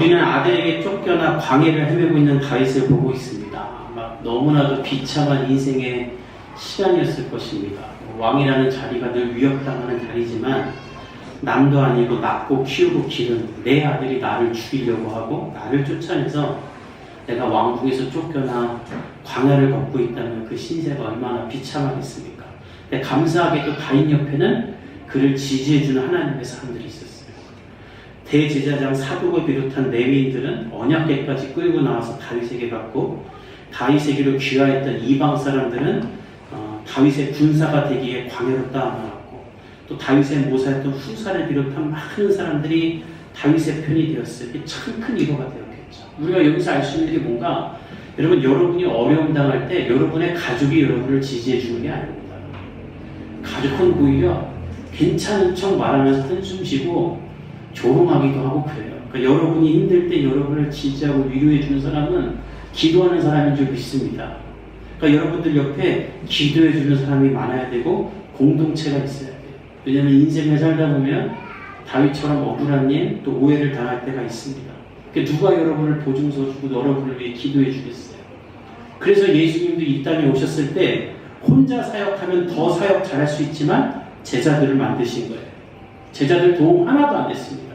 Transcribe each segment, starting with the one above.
우리는 아들에게 쫓겨나 광해를 헤매고 있는 다윗을 보고 있습니다. 막 너무나도 비참한 인생의 시간이었을 것입니다. 왕이라는 자리가 늘 위협당하는 자리지만 남도 아니고 낳고 키우고 기른 내 아들이 나를 죽이려고 하고 나를 쫓아내서 내가 왕궁에서 쫓겨나 광야를 걷고 있다면 그 신세가 얼마나 비참하겠습니까? 근데 감사하게도 다윗 옆에는 그를 지지해주는 하나님의 사람들이 있었어요. 대제사장 사독을 비롯한 레위인들은 언약궤까지 끌고 나와서 다윗에게 갔고 다윗에게로 귀화했던 이방 사람들은 다윗의 군사가 되기에 광야로 따라나갔고 또 다윗의 모사였던 후사를 비롯한 많은 사람들이 다윗의 편이 되었어요. 이게 참 큰 위로가 되었겠죠. 우리가 여기서 알 수 있는 게 뭔가 여러분 여러분이 어려움 당할 때 여러분의 가족이 여러분을 지지해 주는 게 아닙니다. 가족은 오히려 괜찮은 척 말하면서 한숨 쉬고 조롱하기도 하고 그래요. 그러니까 여러분이 힘들 때 여러분을 지지하고 위로해 주는 사람은 기도하는 사람인 줄 믿습니다. 그러니까 여러분들 옆에 기도해 주는 사람이 많아야 되고 공동체가 있어야 돼요. 왜냐하면 인생을 살다 보면 다윗처럼 억울한 일 또 오해를 당할 때가 있습니다. 그러니까 누가 여러분을 보증서 주고 여러분을 위해 기도해 주겠어요. 그래서 예수님도 이 땅에 오셨을 때 혼자 사역하면 더 사역 잘할 수 있지만 제자들을 만드신 거예요. 제자들 도움 하나도 안 됐습니다.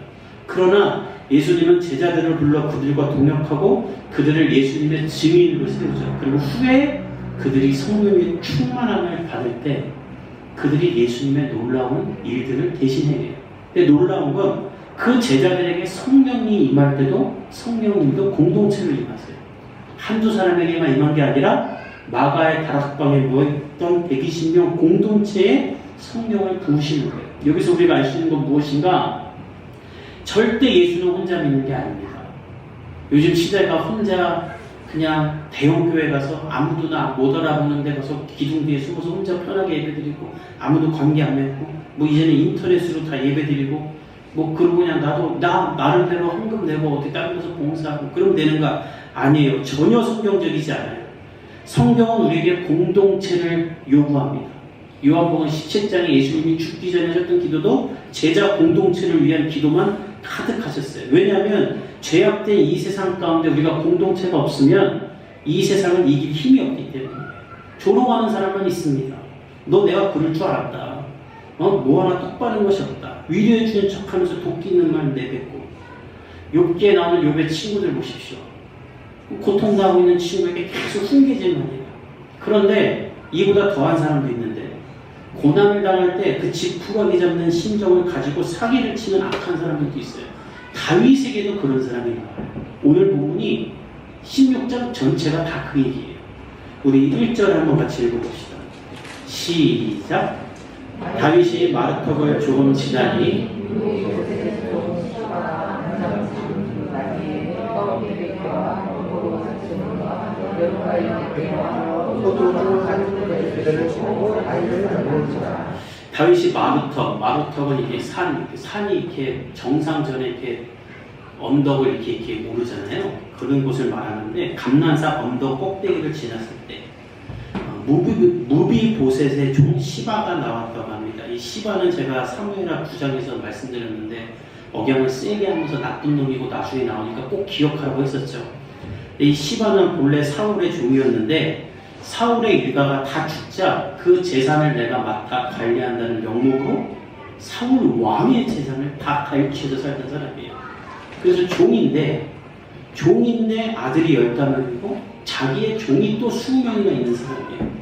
그러나 예수님은 제자들을 불러 그들과 동역하고 그들을 예수님의 증인으로 세우죠. 그리고 후에 그들이 성령의 충만함을 받을 때 그들이 예수님의 놀라운 일들을 대신해요. 근데 놀라운 건 그 제자들에게 성령이 임할 때도 성령님도 공동체를 임하세요. 한두 사람에게만 임한 게 아니라 마가의 다락방에 모였던 120명 공동체에 성령을 부으시는 거예요. 여기서 우리가 알 수 있는 건 무엇인가? 절대 예수는 혼자 믿는 게 아닙니다. 요즘 시대가 혼자 그냥 대형교회 가서 아무도 나 못 알아보는 데 가서 기둥 뒤에 숨어서 혼자 편하게 예배드리고 아무도 관계 안 맺고 뭐 이제는 인터넷으로 다 예배드리고 뭐 그러고 그냥 나도 나름대로 헌금 내고 어디 다른 데서 봉사하고 그러면 되는가? 아니에요. 전혀 성경적이지 않아요. 성경은 우리에게 공동체를 요구합니다. 요한복음 17장에 예수님이 죽기 전에 하셨던 기도도 제자 공동체를 위한 기도만 가득하셨어요. 왜냐하면 죄악된 이 세상 가운데 우리가 공동체가 없으면 이 세상을 이길 힘이 없기 때문에 조롱하는 사람만 있습니다. 너 내가 그럴 줄 알았다. 뭐 하나 똑바른 것이 없다. 위로해 주는 척하면서 도끼 있는 말 내뱉고 욥기에 나오는 욥의 친구들 보십시오. 고통당하고 있는 친구에게 계속 훈계질만 해요. 그런데 이보다 더한 사람도 있는데 고난을 당할 때 그 지푸라기 잡는 심정을 가지고 사기를 치는 악한 사람들도 있어요. 다윗에게도 그런 사람이 나와요. 오늘 본문이 16장 전체가 다 그 얘기예요. 우리 1절 한번 같이 읽어봅시다. 시작. 다윗이 마르턱을 조금 지나니 다윗이 마루턱은 이게 산이 이렇게 정상전에 이렇게 언덕을 이렇게 오르잖아요. 그런 곳을 말하는데 감난산 언덕 꼭대기를 지났을 때 무비보셋의 종 시바가 나왔다고 합니다. 이 시바는 제가 사무엘하 9장에서 말씀드렸는데 억양을 세게 하면서 나쁜 놈이고 나중에 나오니까 꼭 기억하라고 했었죠. 이 시바는 본래 사울의 종이었는데 사울의 일가가 다 죽자 그 재산을 내가 맡아 관리한다는 명목으로 사울 왕의 재산을 다 가유치해서 살던 사람이에요. 그래서 종인데 아들이 10가명이고 자기의 종이 또 20명이나 있는 사람이에요.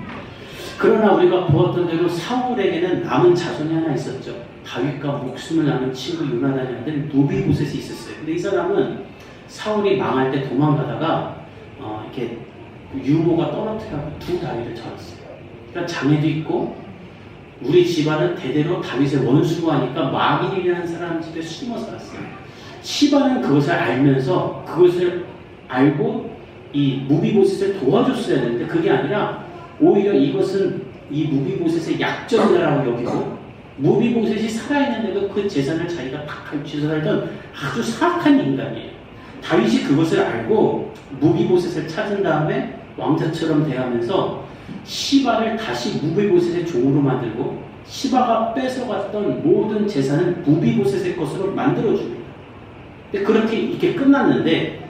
그러나 우리가 보았던 대로 사울에게는 남은 자손이 하나 있었죠. 다윗과 목숨을 나눈 친구 요나단의 아들 무비보셋이 있었어요. 근데 이 사람은 사울이 망할 때 도망가다가 이렇게 유모가 떨어뜨려서 두 다리를 절었어요. 그러니까 장애도 있고 우리 집안은 대대로 다윗의 원수고 하니까 마길이라는 사람 집에 숨어 살았어요. 시바는 그것을 알면서 그것을 알고 이 무비보셋을 도와줬어야 되는데 그게 아니라 오히려 이것은 이 무비보셋의 약점이라고 여기고 무비보셋이 살아있는데도 그 재산을 자기가 다 가르치면서 살던 아주 사악한 인간이에요. 다윗이 그것을 알고 무비보셋을 찾은 다음에 왕자처럼 대하면서 시바를 다시 무비보셋의 종으로 만들고 시바가 뺏어갔던 모든 재산을 무비보셋의 것으로 만들어줍니다. 근데 그렇게 이렇게 끝났는데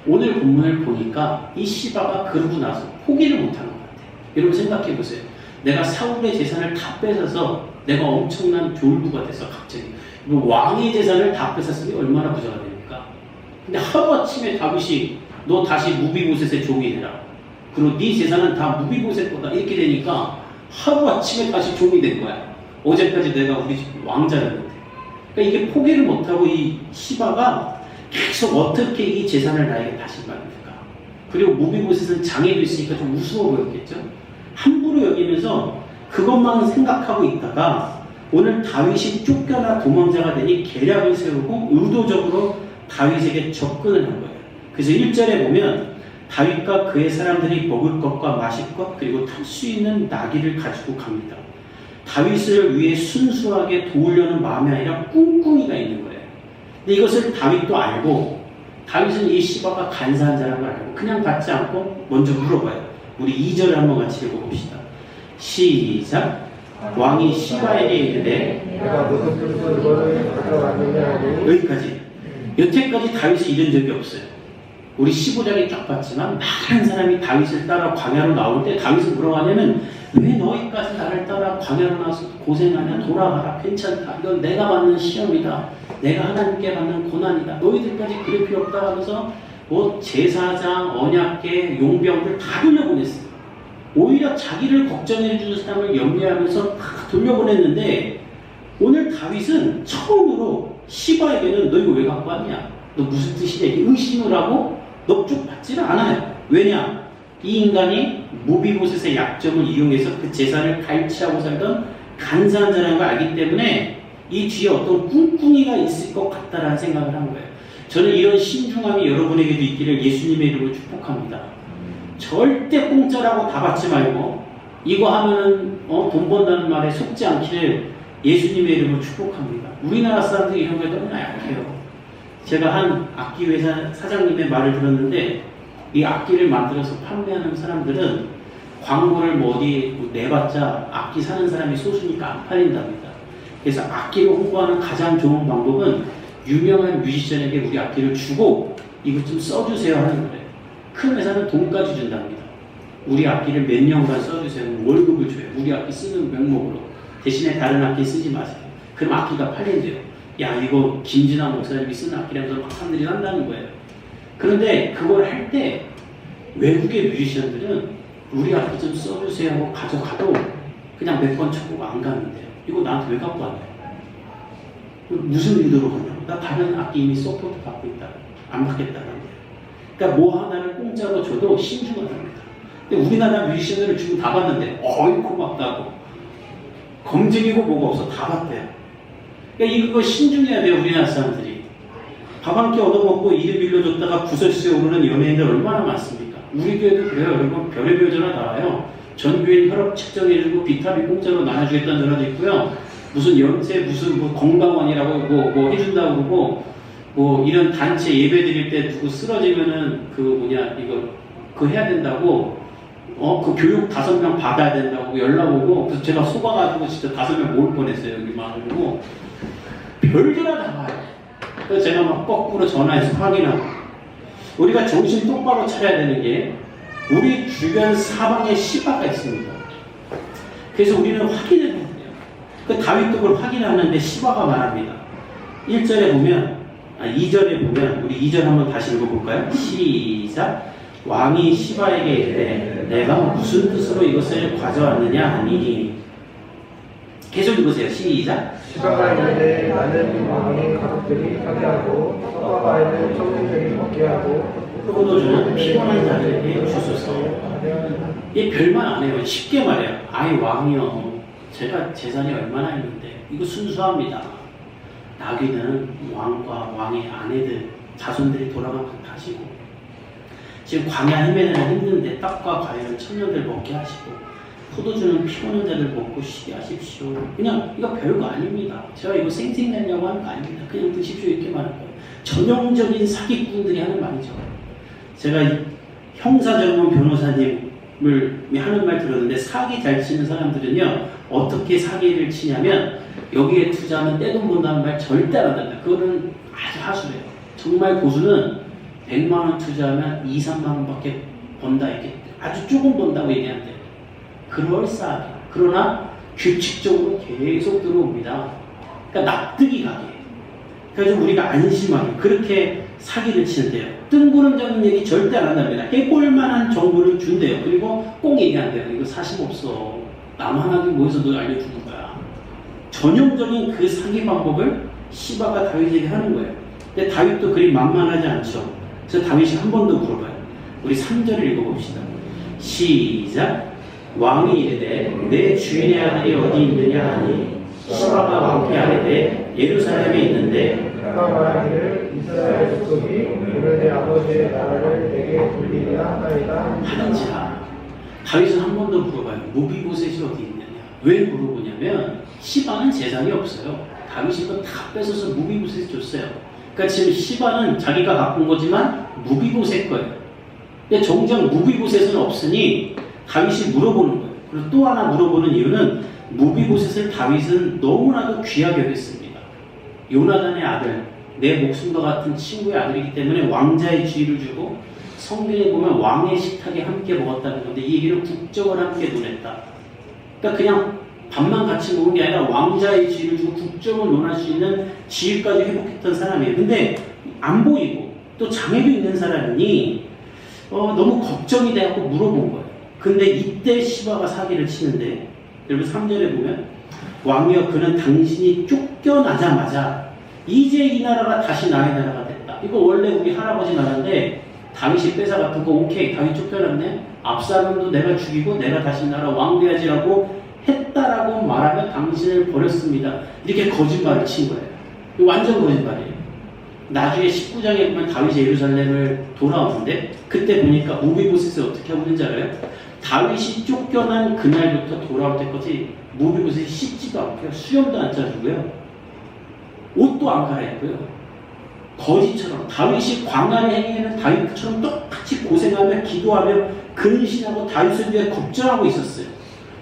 오늘 본문을 보니까 이 시바가 그러고 나서 포기를 못하는 것 같아요. 여러분 생각해 보세요. 내가 사울의 재산을 다 뺏어서 내가 엄청난 졸부가 돼서 갑자기 왕의 재산을 다 뺏었으니 얼마나 부자가 됩니까? 근데 하루아침에 다윗이 너 다시 무비보셋의 종이 되라. 그리고 네 재산은 다 무비보셋 거다. 이렇게 되니까 하루아침에 다시 종이 된 거야. 어제까지 내가 우리 집 왕자였는데. 그러니까 이게 포기를 못하고 이 시바가 계속 어떻게 이 재산을 나에게 다시 받을까. 그리고 무비보셋은 장애도 있으니까 좀 우스워 보였겠죠. 함부로 여기면서 그것만 생각하고 있다가 오늘 다윗이 쫓겨나 도망자가 되니 계략을 세우고 의도적으로 다윗에게 접근을 한 거예요. 그래서 1절에 보면 다윗과 그의 사람들이 먹을 것과 마실 것 그리고 탈 수 있는 나귀를 가지고 갑니다. 다윗을 위해 순수하게 도우려는 마음이 아니라 꿍꿍이가 있는 거예요. 근데 이것을 다윗도 알고 다윗은 이 시바가 간사한 자라는 걸 알고 그냥 받지 않고 먼저 물어봐요. 우리 2절을 한번 같이 읽어봅시다. 시작. 왕이 시바에게 이르되 내가 무슨 뜻으로 이거를 가져왔느냐. 여기까지. 여태까지 다윗이 이런 적이 없어요. 우리 15장에 쫙 봤지만 많은 사람이 다윗을 따라 광야로 나올 때 다윗은 뭐라고 하냐면 왜 너희까지 나를 따라 광야로 나와서 고생하냐. 돌아가라. 괜찮다. 이건 내가 받는 시험이다. 내가 하나님께 받는 고난이다. 너희들까지 그럴 필요 없다 하면서 뭐 제사장, 언약궤, 용병들 다 돌려보냈어요. 오히려 자기를 걱정해 주는 사람을 염려하면서 다 돌려보냈는데 오늘 다윗은 처음으로 시바에게는 너 이거 왜 갖고 왔냐? 너 무슨 뜻이냐? 이렇게 의심을 하고 넙죽 받지는 않아요. 왜냐? 이 인간이 무비보셋의 약점을 이용해서 그 재산을 갈취하고 살던 간사한 자라는 걸 알기 때문에 이 뒤에 어떤 꿍꿍이가 있을 것 같다라는 생각을 한 거예요. 저는 이런 신중함이 여러분에게도 있기를 예수님의 이름으로 축복합니다. 절대 공짜라고 다 받지 말고 이거 하면은 돈 번다는 말에 속지 않기를 예수님의 이름으로 축복합니다. 우리나라 사람들이 이런 거에 너무나 약해요. 제가 한 악기 회사 사장님의 말을 들었는데 이 악기를 만들어서 판매하는 사람들은 광고를 뭐 어디 내봤자 악기 사는 사람이 소수니까 안 팔린답니다. 그래서 악기를 홍보하는 가장 좋은 방법은 유명한 뮤지션에게 우리 악기를 주고 이것 좀 써주세요 하는 거예요. 큰 회사는 돈까지 준답니다. 우리 악기를 몇 년간 써주세요. 월급을 줘요. 우리 악기 쓰는 명목으로. 대신에 다른 악기 쓰지 마세요. 그럼 악기가 팔린대요. 야 이거 김진아 목사님이 쓰는 악기라면서 막 사람들이 한다는 거예요. 그런데 그걸 할 때 외국의 뮤지션들은 우리 악기 좀 써주세요 하고 가져가도 그냥 몇 번 쳐보고 안 가는데요. 이거 나한테 왜 갖고 왔냐? 무슨 의도로 하냐고. 나 다른 악기 이미 서포트 받고 있다. 안 받겠다는 거예요. 그러니까 뭐 하나를 공짜로 줘도 신중하답니다. 근데 우리나라 뮤지션들을 지금 다 봤는데 어이 고맙다고 검증이고 뭐가 없어 다 봤대요. 그러니까 이거 신중해야 돼요. 우리나라 사람들이 밥 한 끼 얻어먹고 이름 빌려줬다가 구설수에 오르는 연예인들 얼마나 많습니까? 우리 교회도 그래요. 여러분 별의별 전화 나와요. 전교인 혈압 측정해주고 비타민 공짜로 나눠주겠다는 전화도 있고요. 무슨 연세 무슨 뭐 건강원이라고 뭐 해준다고 그러고 뭐 이런 단체 예배 드릴 때 누구 쓰러지면은 그 뭐냐 이거 그거 해야 된다고 그 교육 5명 받아야 된다고 연락 오고 그래서 제가 속아가지고 진짜 5명 모을 뻔했어요. 여기 막그리고 별개나 다 봐요. 그래서 제가 막 거꾸로 전화해서 확인하고 우리가 정신 똑바로 차려야 되는 게 우리 주변 사방에 시바가 있습니다. 그래서 우리는 확인을 해야 돼요. 그 다윗도 그걸 확인하는데 시바가 말합니다. 1절에 보면 2절에 보면 우리 2절 한번 다시 읽어볼까요? 시작. 왕이 시바에게 이르되 내가 무슨 뜻으로 이것을 가져왔느냐 하니 계속 읽으세요. 시작. 시바가 이르되 나는 왕의 가족들이 하게 하고 떡과 과일을 청년들이 먹게 하고 포도주는 피곤한 자들에게 주소서. 이 별말 안 해요. 쉽게 말해요. 아이 왕이요. 제가 재산이 얼마나 있는데 이거 순수합니다. 나귀는 왕과 왕의 아내들 자손들이 돌아가면 다시고 지금 광야 헤매느라 힘든데 떡과 과일은 청년들 먹게 하시고 포도주는 피곤한 자들 먹고 쉬게 하십시오. 그냥 이거 별거 아닙니다. 제가 이거 생색내려고 하는 거 아닙니다. 그냥 드십시오 이렇게 말할 거예요. 전형적인 사기꾼들이 하는 말이죠. 제가 형사 전문 변호사님을 하는 말 들었는데 사기 잘 치는 사람들은요 어떻게 사기를 치냐면 여기에 투자하면 떼돈 본다는 말 절대 안 한다. 그거는 아주 하수래요. 정말 고수는 100만 원 투자하면 2, 3만 원밖에 번다 이렇게 아주 조금 번다고 얘기한대요. 그럴싸하게. 그러나 규칙적으로 계속 들어옵니다. 그러니까 납득이 가게. 그래서 우리가 안심하게 그렇게 사기를 치는데요. 뜬구름잡는 얘기 절대 안 한답니다. 해볼 만한 정보를 준대요. 그리고 꼭 얘기한대요. 이거 사심 없어. 나만하게 모여서도 알려주는 거야. 전형적인 그 사기 방법을 시바가 다윗에게 하는 거예요. 근데 다윗도 그리 만만하지 않죠. 그래서 다윗이 한 번 더 물어봐요. 우리 3절을 읽어봅시다. 시작. 왕이 이르되 내 주인의 아들이 어디 있느냐 하니 시바가 왕께 아뢰되 예루살렘에 있는데 그가 말하기를 이스라엘 족속이 오늘 내 아버지의 나라를 내게 돌리리라 하나이다. 하는지라. 다윗은 한 번 더 물어봐요. 무비보셋이 어디 있느냐. 왜 물어보냐면 시바는 재산이 없어요. 다윗이 이거 다 뺏어서 무비보셋이 줬어요. 그러니까 지금 시바는 자기가 갖고 온 거지만 무비보셋 거예요. 근데 정작 무비보셋은 없으니 다윗이 물어보는 거예요. 그리고 또 하나 물어보는 이유는 무비보셋을 다윗은 너무나도 귀하게 여겼습니다. 요나단의 아들, 내 목숨과 같은 친구의 아들이기 때문에 왕자의 지위를 주고 성경에 보면 왕의 식탁에 함께 먹었다는 건데 이 얘기는 국적을 함께 논했다. 그러니까 그냥 밥만 같이 먹은 게 아니라 왕자의 지위를 주고 국적을 논할 수 있는 지위까지 회복했던 사람이에요. 근데 안 보이고 또 장애도 있는 사람이니 너무 걱정이 돼갖고 물어본 거예요. 근데 이때 시바가 사기를 치는데 여러분 3절에 보면 왕이여 그는 당신이 쫓겨나자마자 이제 이 나라가 다시 나의 나라가 됐다. 이거 원래 우리 할아버지 나라인데 다윗이 뺏어갔던 거 오케이 다윗 쫓겨났네. 압살롬도 내가 죽이고 내가 다시 나라 왕 돼야지라고 했다라고 말하며 당신을 버렸습니다. 이렇게 거짓말을 친 거예요. 이거 완전 거짓말이에요. 나중에 19장에 보면 다윗이 예루살렘을 돌아오는데 그때 보니까 무비보셋을 어떻게 하고 있는지 알아요? 다윗이 쫓겨난 그날부터 돌아올 때까지 무비보셋이 씻지도 않고요. 수염도 안 짜주고요. 옷도 안 갈아입고요. 거지처럼 다윗이 광야를 행위하는 다윗처럼 똑같이 고생하며 기도하며 근신하고 다윗을 위해 걱정하고 있었어요.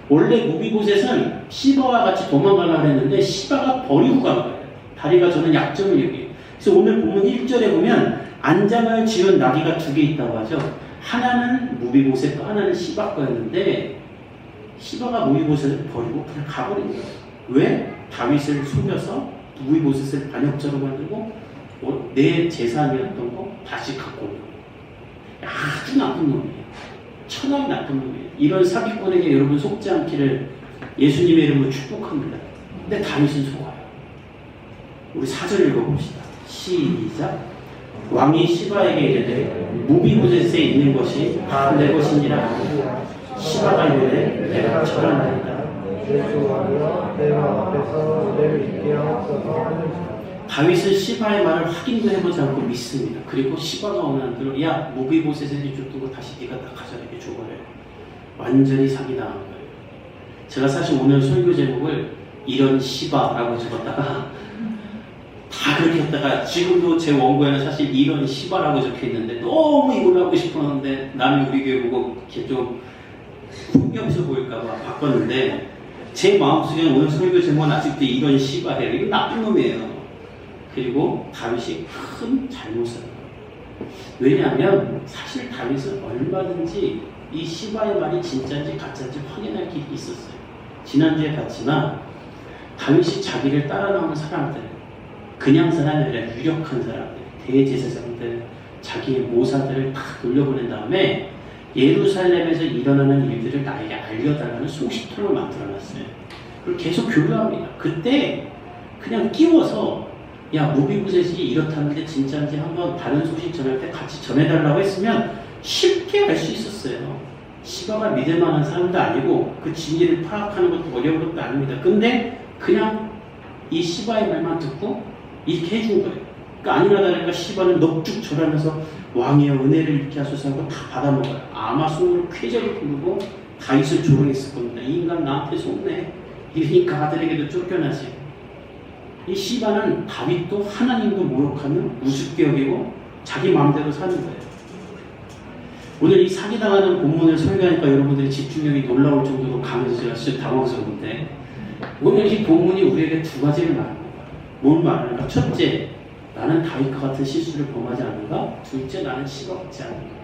원래 무비보셋은 시바와 같이 도망가려고 했는데 시바가 버리고 간 거예요. 다리가 저는 약점을 얘기해요. 그래서 오늘 본문 1절에 보면 안장을 지은 나귀가 2개 있다고 하죠. 하나는 무비보셋 거 하나는 시바 거였는데 시바가 무비보셋을 버리고 그냥 가버린 거예요. 왜? 다윗을 속여서 무비보셋을 반역자로 만들고 내 재산이었던 거 다시 갖고 오는 거예요. 아주 나쁜 놈이에요. 천하게 나쁜 놈이에요. 이런 사기꾼에게 여러분 속지 않기를 예수님의 이름으로 축복합니다. 근데 다윗은 속아요. 우리 4절 읽어봅시다. 시작. 왕이 시바에게 이르되 무비보셋에 있는 것이 다 내 것이니라. 시바가 이르되 내가 절하나이다. 주 왕이여 내 맘 앞에서 은혜를 잊게 하옵소서 하는지라. 다윗은 시바의 말을 확인도 해보지 않고 믿습니다. 그리고 시바가 오는 대로 야 무비보셋에 줬던 거 다시 네가 다 가져라 이렇게 줘버려요. 완전히 사기당한 거예요. 제가 사실 오늘 설교 제목을 이런 시바라고 적었다가 다 그렇게 했다가 지금도 제 원고에는 사실 이런 시바라고 적혀있는데 너무 이걸 하고 싶었는데 남이 우리 교회 보고 이렇게 좀 흥미없어 보일까봐 바꿨는데 제 마음속에는 오늘 설교 제목은 아직도 이런 시바예요. 이거 나쁜 놈이에요. 그리고 다윗이 큰 잘못을 해요. 왜냐하면 사실 다윗은 얼마든지 이 시바의 말이 진짜인지 가짜인지 확인할 길이 있었어요. 지난주에 봤지만 다윗이 자기를 따라 나오는 사람들, 그냥 사람이 아니라 유력한 사람들, 대제사장들, 자기의 모사들을 다 돌려보낸 다음에 예루살렘에서 일어나는 일들을 나에게 알려달라는 소식통을 만들어놨어요. 그걸 계속 교류합니다. 그때 그냥 끼워서 야 무비보셋이 이렇다는데 진짜인지 한번 다른 소식 전할 때 같이 전해달라고 했으면 쉽게 알 수 있었어요. 시바가 믿을 만한 사람도 아니고 그 진리를 파악하는 것도 어려운 것도 아닙니다. 근데 그냥 이 시바의 말만 듣고 이렇게 해준 거예요. 그러니까 아니나 다를까 시바는 넋죽 절하면서 왕이여 은혜를 잊게 하소서 하고 다 받아먹어요. 아마 손으로 쾌재를 부르고 다윗을 조롱했을 겁니다. 이 인간 나한테 속네. 이러니까 아들에게도 쫓겨나지. 이 시바는 다윗도 하나님도 모욕하며 우습게 여기고 자기 마음대로 사는 거예요. 오늘 이 사기당하는 본문을 설교하니까 여러분들이 집중력이 놀라울 정도로 강해서 제가 진짜 당황스러운데 오늘 이 본문이 우리에게 2가지를 말합니다. 뭘 말하는가? 첫째, 나는 다윗과 같은 실수를 범하지 않는가? 둘째, 나는 씨가 없지 않는가?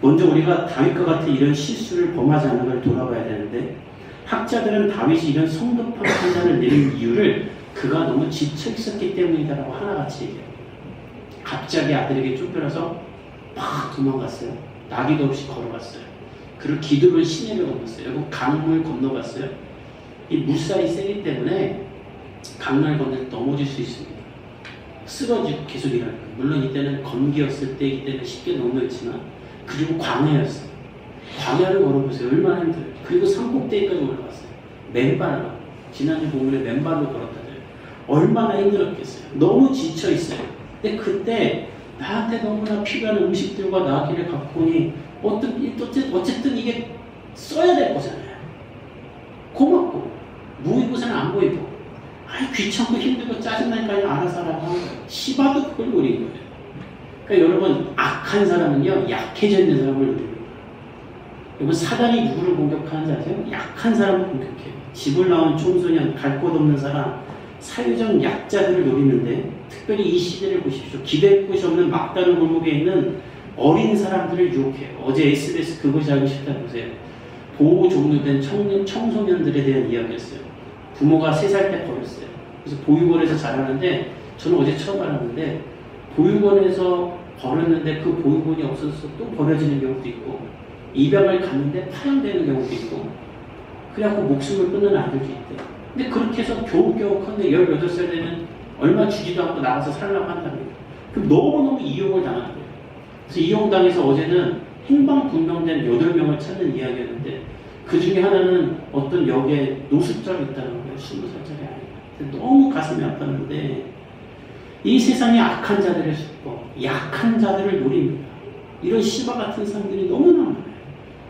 먼저 우리가 다윗과 같은 이런 실수를 범하지 않는 걸 돌아봐야 되는데, 학자들은 다윗이 이런 성급한 판단을 내린 이유를 그가 너무 지쳐 있었기 때문이다라고 하나같이 얘기해요. 갑자기 아들에게 쫓겨나서 막 도망갔어요. 나기도 없이 걸어갔어요. 그리고 기도를 시내를 건넜어요. 그리고 강물 건너갔어요. 이 물살이 세기 때문에 강을 건널 때 넘어질 수 있습니다. 쓰러지고 계속 일어나요. 물론 이때는 건기였을 때이기 때문에 쉽게 넘어졌지만, 그리고 광야였어요. 광야를 걸어보세요. 얼마나 힘들어요. 그리고 산꼭대기까지 올라갔어요. 맨발로. 지난주 본문에 맨발로 걸었다고요. 얼마나 힘들었겠어요. 너무 지쳐 있어요. 근데 그때 나한테 너무나 필요한 음식들과 나귀를 갖고 오니 어쨌든 이게 써야 될 거잖아요. 고맙고 무이고서는 안 보이고 아이 귀찮고 힘들고 짜증나니까 알아서 하라고 하는 거예요. 시바도 그걸 노린 거예요. 그러니까 여러분, 악한 사람은요 약해져 있는 사람을 노리는 거예요. 여러분, 사단이 누구를 공격하는지 아세요? 약한 사람을 공격해요. 집을 나온 청소년, 갈 곳 없는 사람, 사회적 약자들을 노리는데, 특별히 이 시대를 보십시오. 기댈 곳이 없는 막다른 골목에 있는 어린 사람들을 유혹해요. 어제 SBS 그것이 알고 싶다 보세요. 보호 종료된 청소년들에 대한 이야기였어요. 부모가 3살 때 버렸어요. 그래서 보육원에서 자라는데, 저는 어제 처음 알았는데, 보육원에서 버렸는데 그 보육원이 없어서 또 버려지는 경우도 있고, 입양을 갔는데 파양되는 경우도 있고, 그래갖고 목숨을 끊는 아들도 있대요. 근데 그렇게 해서 겨우겨우 컸는데 18살 되면 얼마 주지도 않고 나가서 살라고 한답니다. 그럼 너무너무 이용을 당하는 거예요. 그래서 이용당해서 어제는 행방불명된 8명을 찾는 이야기였는데, 그 중에 하나는 어떤 역에 노숙자가 있다는 거예요. 20살짜리 아이가. 너무 가슴이 아팠는데, 이 세상에 악한 자들을 싣고 약한 자들을 노립니다. 이런 시바 같은 사람들이 너무나 많아요.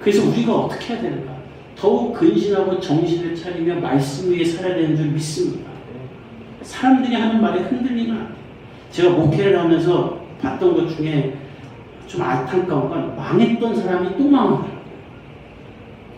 그래서 우리가 어떻게 해야 되는가? 더욱 근신하고 정신을 차리며 말씀 위에 살아야 되는 줄 믿습니다. 사람들이 하는 말에 흔들리면 안 돼요. 제가 목회를 하면서 봤던 것 중에 좀 안타까운 건, 망했던 사람이 또 망하더라고요.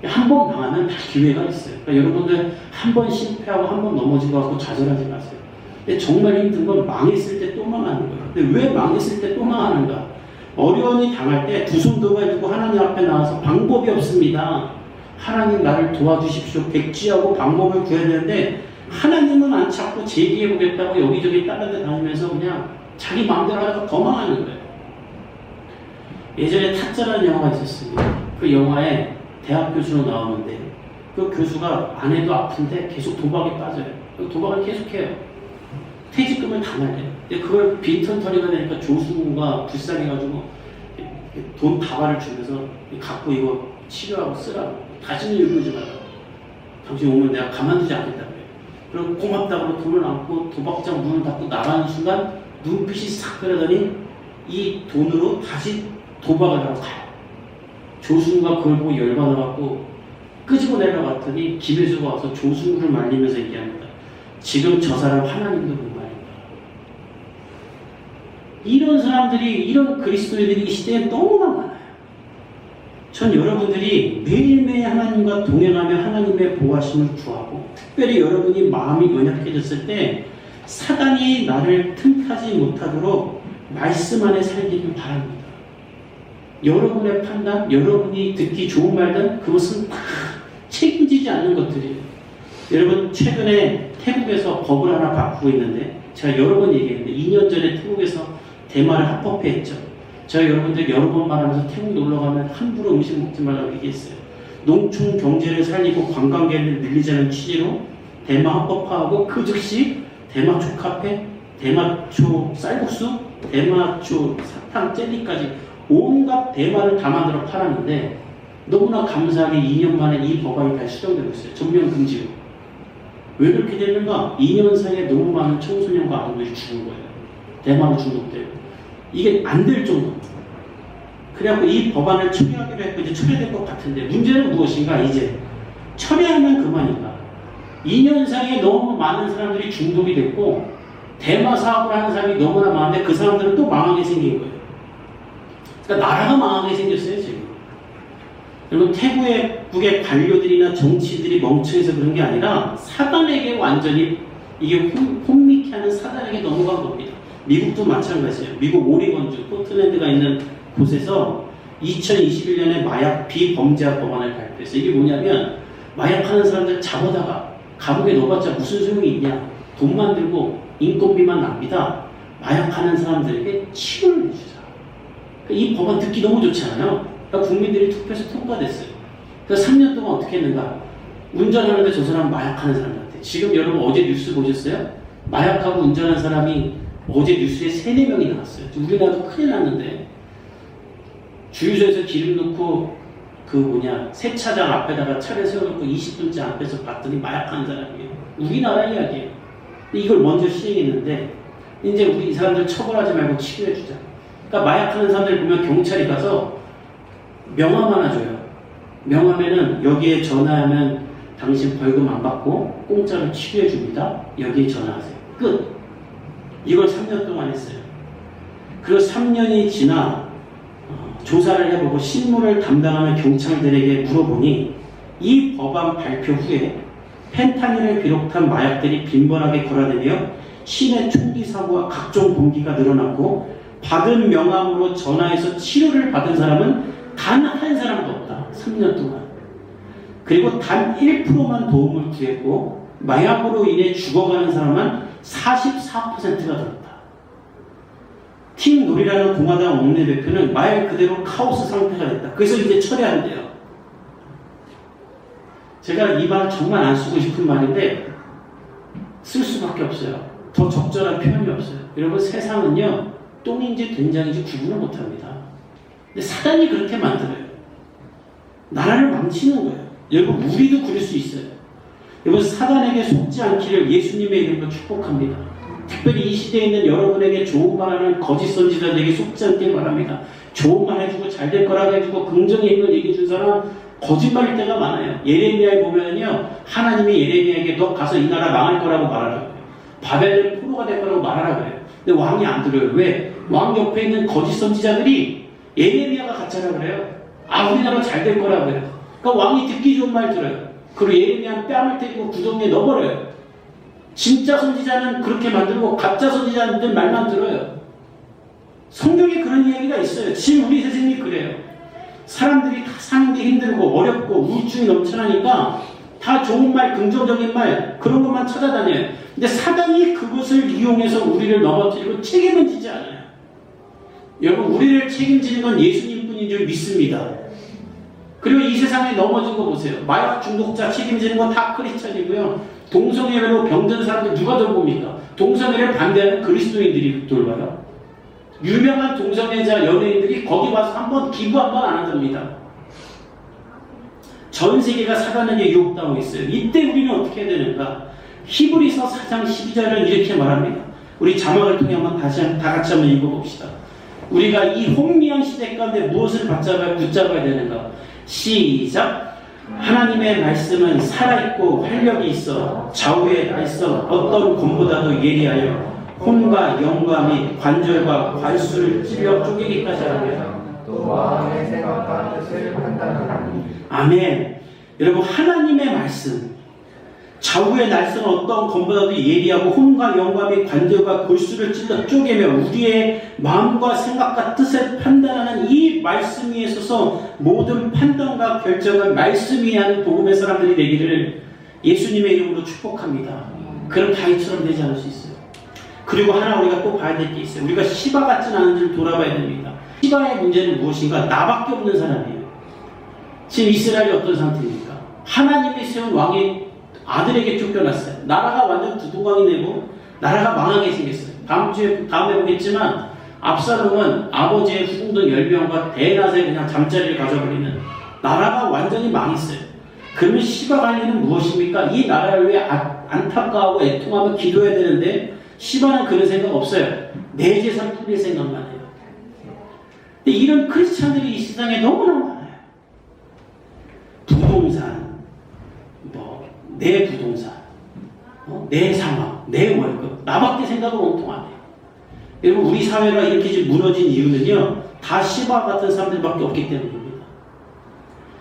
한 번 망하면 다 기회가 있어요. 그러니까 여러분들 한 번 실패하고 한 번 넘어지고 하고 좌절하지 마세요. 근데 정말 힘든 건 망했을 때 또 망하는 거예요. 근데 왜 망했을 때 또 망하는가? 어려움이 당할 때 두 손 들고 하나님 앞에 나와서 방법이 없습니다. 하나님 나를 도와주십시오. 백지하고 방법을 구해야 되는데, 하나님은 안 찾고 제기해보겠다고 여기저기 다른 데 다니면서 그냥 자기 마음대로 하다가 더 망하는 거예요. 예전에 타짜라는 영화가 있었습니다. 그 영화에 대학 교수로 나오는데, 그 교수가 아내도 아픈데 계속 도박에 빠져요. 도박을 계속해요. 퇴직금을 다 날려요. 근데 그걸 빈털터리가 되니까 조수가 불쌍해가지고 돈 다발을 주면서 갖고 이거 치료하고 쓰라고. 다시는 이러지 마라. 당신 오면 내가 가만두지 않겠다 그래요. 그리고 고맙다고 돈을 안고 도박장 문을 닫고 나가는 순간 눈빛이 싹 그러더니 이 돈으로 다시 도박을 하러 가요. 조수가 그걸 보고 열받아갖고 끄집어 내려갔더니 김혜수가 와서 조수를 말리면서 얘기합니다. 지금 저 사람 하나님도 못 말린다. 이런 사람들이, 이런 그리스도인들이 이 시대에 너무나 많아요. 전 여러분들이 매일매일 하나님과 동행하며 하나님의 보호하심을 구하고, 특별히 여러분이 마음이 연약해졌을 때 사단이 나를 틈타지 못하도록 말씀 안에 살기를 바랍니다. 여러분의 판단, 여러분이 듣기 좋은 말든 그것은 다 책임지지 않는 것들이에요. 여러분, 최근에 태국에서 법을 하나 바꾸고 있는데, 제가 여러 번 얘기했는데 2년 전에 태국에서 대마를 합법화했죠. 제가 여러분들 여러 번 말하면서 태국 놀러 가면 함부로 음식 먹지 말라고 얘기했어요. 농촌 경제를 살리고 관광객을 늘리자는 취지로 대마 합법화하고, 그 즉시 대마초 카페, 대마초 쌀국수, 대마초 사탕 젤리까지 온갖 대마를 다 만들어 팔았는데, 너무나 감사하게 2년 만에 이 법안이 다시 수정되고 있어요. 전면 금지로. 왜 그렇게 됐는가? 2년 사이에 너무 많은 청소년과 아동들이 죽은 거예요. 대마로 중독되고. 이게 안 될 정도입니다. 그래갖고 이 법안을 처리하기로 했고, 이제 처리될 것 같은데, 문제는 무엇인가? 이제 처리하면 그만인가? 2년 사이에 너무 많은 사람들이 중독이 됐고, 대마 사업을 하는 사람이 너무나 많은데, 그 사람들은 또 망하게 생긴 거예요. 그러니까 나라가 망하게 생겼어요, 지금. 여러분, 태국의 관료들이나 정치들이 멍청해서 그런 게 아니라 사단에게 완전히, 이게 혼미케 하는 사단에게 넘어간 겁니다. 미국도 마찬가지예요. 미국 오리건주 포틀랜드가 있는 곳에서 2021년에 마약 비범죄화 법안을 발표했어요. 이게 뭐냐면 마약하는 사람들 잡아다가 감옥에 넣어봤자 무슨 소용이 있냐. 돈만 들고 인건비만 납니다. 마약하는 사람들에게 치료를 해주자. 이 법안 듣기 너무 좋잖아요. 그러니까 국민들이 투표해서 통과됐어요. 그래서 3년 동안 어떻게 했는가? 운전하는데 저 사람 마약하는 사람한테. 지금 여러분 어제 뉴스 보셨어요? 마약하고 운전하는 사람이 어제 뉴스에 3-4명이 나왔어요. 우리나라도 큰일 났는데 주유소에서 기름 넣고 세차장 앞에다가 차를 세워놓고 20분째 앞에서 봤더니 마약하는 사람이에요. 우리나라 이야기예요. 이걸 먼저 시행했는데 이제 우리 이 사람들 처벌하지 말고 치료해주자. 그러니까 마약하는 사람들 보면 경찰이 가서 명함 하나 줘요. 명함에는 여기에 전화하면 당신 벌금 안 받고 공짜로 치료해줍니다. 여기에 전화하세요. 끝. 이걸 3년 동안 했어요. 그리고 3년이 지나 조사를 해보고 실무를 담당하는 경찰들에게 물어보니 이 법안 발표 후에 펜타닐을 비롯한 마약들이 빈번하게 거래되며 시내 총기 사고와 각종 동기가 늘어났고 받은 명함으로 전화해서 치료를 받은 사람은 단 한 사람도 없다. 3년 동안. 그리고 단 1%만 도움을 구했고 마약으로 인해 죽어가는 사람은 44%가 늘었다. 팀 놀이라는 공화당 원내대표는 말 그대로 카오스 상태가 됐다. 그래서 이제 철회한대요. 제가 이 말 정말 안 쓰고 싶은 말인데 쓸 수밖에 없어요. 더 적절한 표현이 없어요. 여러분 세상은요 똥인지 된장인지 구분을 못합니다. 근데 사단이 그렇게 만들어요. 나라를 망치는 거예요. 여러분 우리도 그럴 수 있어요. 여러분 사단에게 속지 않기를 예수님의 이름으로 축복합니다. 특별히 이 시대에 있는 여러분에게 좋은 말하는 거짓 선지자들에게 속지 않길 바랍니다. 좋은 말 해주고 잘 될 거라고 해주고 긍정의 힘을 얘기해 준 사람 거짓말일 때가 많아요. 예레미야에 보면요 하나님이 예레미야에게 너 가서 이 나라 망할 거라고 말하라고 해요. 바벨론 포로가 될 거라고 말하라고 해요. 근데 왕이 안 들어요. 왜? 왕 옆에 있는 거짓 선지자들이 예레미야가 가짜라고 그래요. 우리나라 잘 될 거라고 해요. 그러니까 왕이 듣기 좋은 말 들어요. 그리고 예레미야는 뺨을 때리고 구덩이에 넣어버려요. 진짜 선지자는 그렇게 만들고 가짜 선지자들 말만 들어요. 성경에 그런 이야기가 있어요. 지금 우리 세상이 그래요. 사람들이 다 사는 게 힘들고 어렵고 우울증이 넘쳐나니까 다 좋은 말, 긍정적인 말 그런 것만 찾아다녀요. 근데 사단이 그것을 이용해서 우리를 넘어뜨리고 책임은 지지 않아요. 여러분 우리를 책임지는 건 예수님뿐인 줄 믿습니다. 그리고 이 세상에 넘어진 거 보세요. 마약 중독자 책임지는 건 다 크리스천이고요. 동성애로 병든 사람들 누가 돌봅니까? 동성애를 반대하는 그리스도인들이 돌봐요. 유명한 동성애자 연예인들이 거기 와서 한번 기부 한번 안 한답니다. 전 세계가 사단에게 유혹당하고 있어요. 이때 우리는 어떻게 해야 되는가? 히브리서 4장 12절은 이렇게 말합니다. 우리 자막을 통해 한번 다 같이 한번 읽어봅시다. 우리가 이 혼미한 시대 가운데 무엇을 붙잡아야 되는가? 시작! 하나님의 말씀은 살아있고 활력이 있어 좌우의 날선 어떤 검보다도 예리하여 혼과 영과 및 관절과 관수를 찔러 쪼개기까지 하며 또 마음의 생각과 뜻을 판단하는 아멘. 여러분 하나님의 말씀 좌우의 날선 어떤 검보다도 예리하고 혼과 영과 및 관절과 골수를 찔러 쪼개며 우리의 마음과 생각과 뜻을 판단하는 이 말씀 위에 서서 모든 판단과 결정을 말씀 위에 하는 복음의 사람들이 되기를 예수님의 이름으로 축복합니다. 그럼 다윗처럼 되지 않을 수 있어요. 그리고 하나 우리가 또 봐야 될 게 있어요. 우리가 시바 같진 않은 줄 돌아봐야 됩니다. 시바의 문제는 무엇인가? 나밖에 없는 사람이에요. 지금 이스라엘이 어떤 상태입니까? 하나님이 세운 왕이 아들에게 쫓겨났어요. 나라가 완전 두동강이 되고 나라가 망하게 생겼어요. 다음에 보겠지만 압살롬은 아버지의 후궁들 10명과 대낮에 그냥 잠자리를 가져버리는 나라가 완전히 망했어요. 그러면 시바 관리는 무엇입니까? 이 나라를 위해 안타까워하고 애통하며 기도해야 되는데 시바는 그런 생각 없어요. 내 재산 뿌릴 생각만 해요. 근데 이런 크리스찬들이 이 세상에 너무나 많아요. 부동산, 내 부동산, 내 상황, 내 월급, 나밖에 생각을 온통 안 해요. 여러분 우리 사회가 이렇게 지금 무너진 이유는요 다 시바 같은 사람들밖에 없기 때문입니다.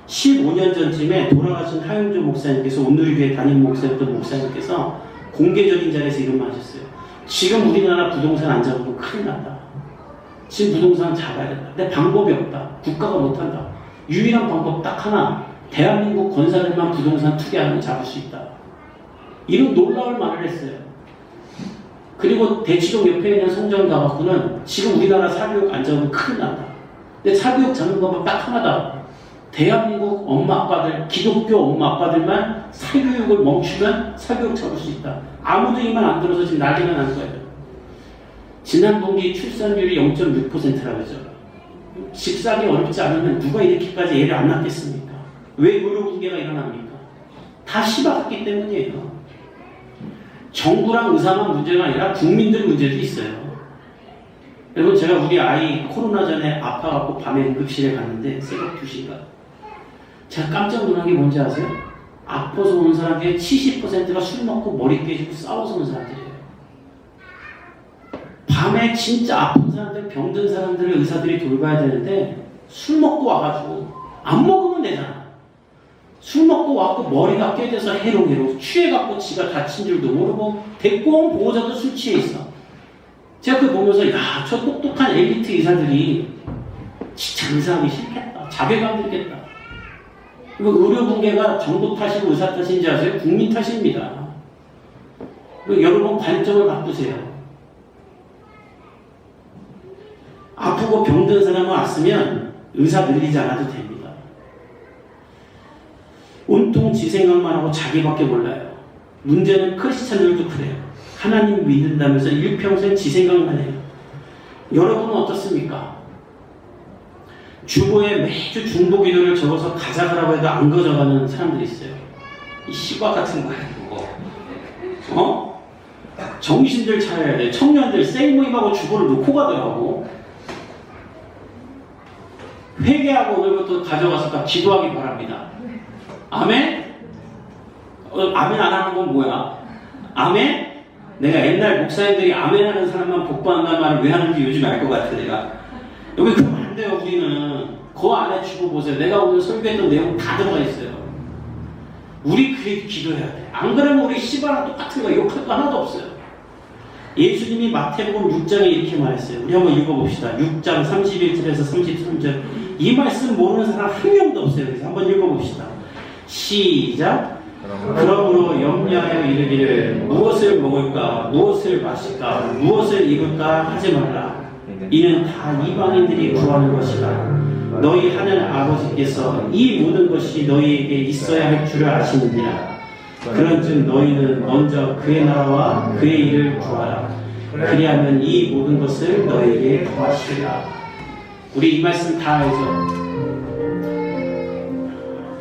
15년 전쯤에 돌아가신 하용조 목사님께서 온누리교회 담임 목사였던 목사님께서 공개적인 자리에서 이런 말 하셨어요. 지금 우리나라 부동산 안 잡으면 큰일 난다. 지금 부동산 잡아야 된다. 근데 방법이 없다. 국가가 못한다. 유일한 방법 딱 하나. 대한민국 권사들만 부동산 투기하면 잡을 수 있다. 이런 놀라울 말을 했어요. 그리고 대치동 옆에 있는 송정 가갖고는 지금 우리나라 사교육 안 잡으면 큰일 난다. 근데 사교육 잡는 방법 딱 하나다. 대한민국 엄마 아빠들, 기독교 엄마 아빠들만 사교육을 멈추면 사교육 잡을 수 있다. 아무도 이 말 안 들어서 지금 난리가 난 거예요. 지난 분기 출산율이 0.6%라고 하죠. 집사기 어렵지 않으면 누가 이렇게까지 애를 안 낳겠습니까? 왜 의료붕괴가 일어납니까? 다 시박했기 때문이에요. 정부랑 의사만 문제가 아니라 국민들 문제도 있어요. 여러분, 제가 우리 아이 코로나 전에 아파갖고 밤에 응급실에 갔는데 새벽 2시가 제가 깜짝 놀란 게 뭔지 아세요? 아파서 온 사람 중에 70%가 술 먹고 머리 깨지고 싸워서 온 사람들이에요. 밤에 진짜 아픈 사람들, 병든 사람들을 의사들이 돌봐야 되는데 술 먹고 와가지고 안 먹으면 되잖아. 술 먹고 와갖고 머리가 깨져서 해롱해롱 취해갖고 지가 다친 줄도 모르고 대꽁 보호자도 술 취해 있어. 제가 그거 보면서 야, 저 똑똑한 엘리트 의사들이 진짜 의사하기 싫겠다. 자괴감 들겠다. 이거 의료붕괴가 정부 탓이고 의사 탓인지 아세요? 국민 탓입니다. 여러분 관점을 바꾸세요. 아프고 병든 사람은 왔으면 의사 늘리지 않아도 됩니다. 온통 지 생각만 하고 자기밖에 몰라요. 문제는 크리스찬들도 그래요. 하나님 믿는다면서 일평생 지 생각만 해요. 여러분은 어떻습니까? 주보에 매주 중보기도를 적어서 가져가라고 해도 안 가져가는 사람들이 있어요. 이 시과 같은 거야, 이거. 정신들 차려야 돼. 청년들 생모임하고 주보를 놓고 가더라고. 회개하고 오늘부터 가져가서 다 기도하기 바랍니다. 아멘? 아멘 안 하는 건 뭐야? 아멘? 내가 옛날 목사님들이 아멘 하는 사람만 복받는다는 말을 왜 하는지 요즘 알 것 같아, 내가. 여기 그러면 안 돼요, 우리는. 그 안에 주고 보세요. 내가 오늘 설교했던 내용 다 들어가 있어요. 우리 그렇게 기도해야 돼. 안 그러면 우리 씨발랑 똑같은 거 욕할 거 하나도 없어요. 예수님이 마태복음 6장에 이렇게 말했어요. 우리 한번 읽어봅시다. 6장 31절에서 33절. 이 말씀 모르는 사람 한 명도 없어요. 그래서 한번 읽어봅시다. 시작. 그러므로 염려하여 이르기를 무엇을 먹을까, 무엇을 마실까, 무엇을 입을까 하지 말라. 이는 다 이방인들이 구하는 것이다. 너희 하늘 아버지께서 이 모든 것이 너희에게 있어야 할 줄을 아시느니라. 그런즉 너희는 먼저 그의 나라와 그의 일을 구하라. 그리하면 이 모든 것을 너희에게 더하시리라. 우리 이 말씀 다 알죠?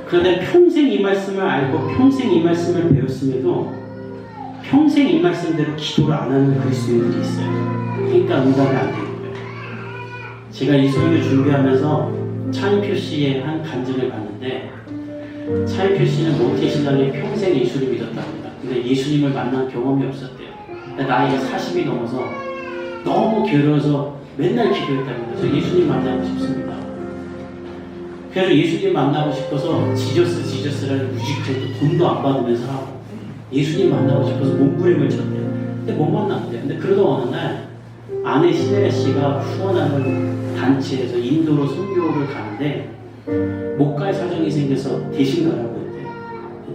그런데 평생 이 말씀을 알고 평생 이 말씀을 배웠음에도 평생 이 말씀대로 기도를 안 하는 그리스도인들이 있어요. 그러니까 응답이 안 되는 거예요. 제가 이 설교 준비하면서 차인표 씨의 한 간증을 봤는데, 차인표 씨는 모태신앙에 평생 예수를 믿었답니다. 근데 예수님을 만난 경험이 없었대요. 나이가 40이 넘어서 너무 괴로워서 맨날 기도했답니다. 그래서 예수님 만나고 싶습니다. 그래서 예수님 만나고 싶어서 지저스라는 뮤지컬도 돈도 안 받으면서 하고 예수님 만나고 싶어서 몸부림을 쳤대요. 근데 못 만났대요. 근데 그러던 어느 날 아내 시네라 씨가 후원하는 단체에서 인도로 선교를 가는데 못 갈 사정이 생겨서 대신 가라고 했대요.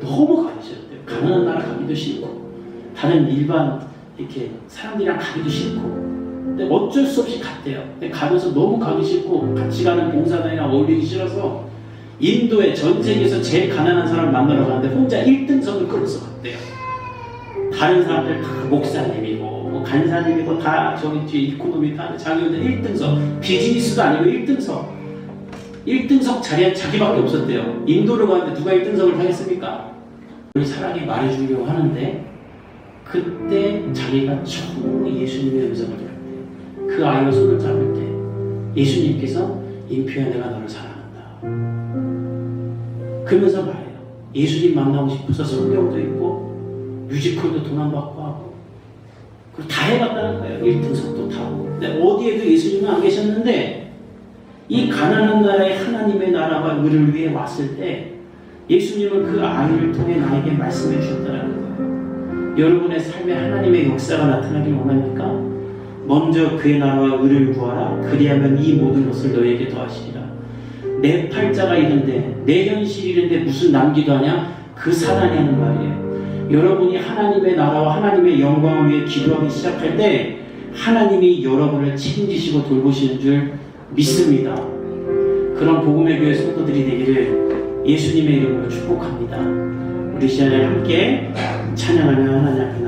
너무 가기 싫었대요. 가난한 나라 가기도 싫고 다른 일반 이렇게 사람들이랑 가기도 싫고, 근데 어쩔 수 없이 갔대요. 근데 가면서 너무 가기 싫고 같이 가는 봉사단이랑 어울리기 싫어서 인도에 전 세계에서 제일 가난한 사람을 만나러 가는데 혼자 1등석을 끌어서 갔대요. 다른 사람들 다 목사님이고 뭐 간사님이고 다 저기 뒤에 이코노미 타는 자기들 1등석, 비즈니스도 아니고 1등석 자리에 자기밖에 없었대요. 인도를 가는데 누가 1등석을 타겠습니까? 우리 사랑이 말해주려고 하는데 그때 자기가 처음 예수님의 음성을 들었대요. 그 아이와 손을 잡을 때 예수님께서 인표야 내가 너를 사랑한다. 그러면서 말해요. 예수님 만나고 싶어서 성경도 읽고 뮤지컬도 돈 안 받고 하고 그리고 다 해봤다는 거예요. 1등석도 타고. 근데 어디에도 예수님은 안 계셨는데 이 가난한 나라의 하나님의 나라와 의를 위해 왔을 때 예수님은 그 아이를 통해 나에게 말씀해 주셨다는 거예요. 여러분의 삶에 하나님의 역사가 나타나길 원합니까? 먼저 그의 나라와 의를 구하라. 그리하면 이 모든 것을 너에게 더하시리라. 내 팔자가 이른데, 내 현실이 이른데 무슨 남기도 하냐? 그 사단이 하는 말이에요. 여러분이 하나님의 나라와 하나님의 영광을 위해 기도하기 시작할 때 하나님이 여러분을 책임지시고 돌보시는 줄 믿습니다. 그런 복음의 교회 성도들이 되기를 예수님의 이름으로 축복합니다. 우리 시간에 함께 찬양하며 하나님 앞에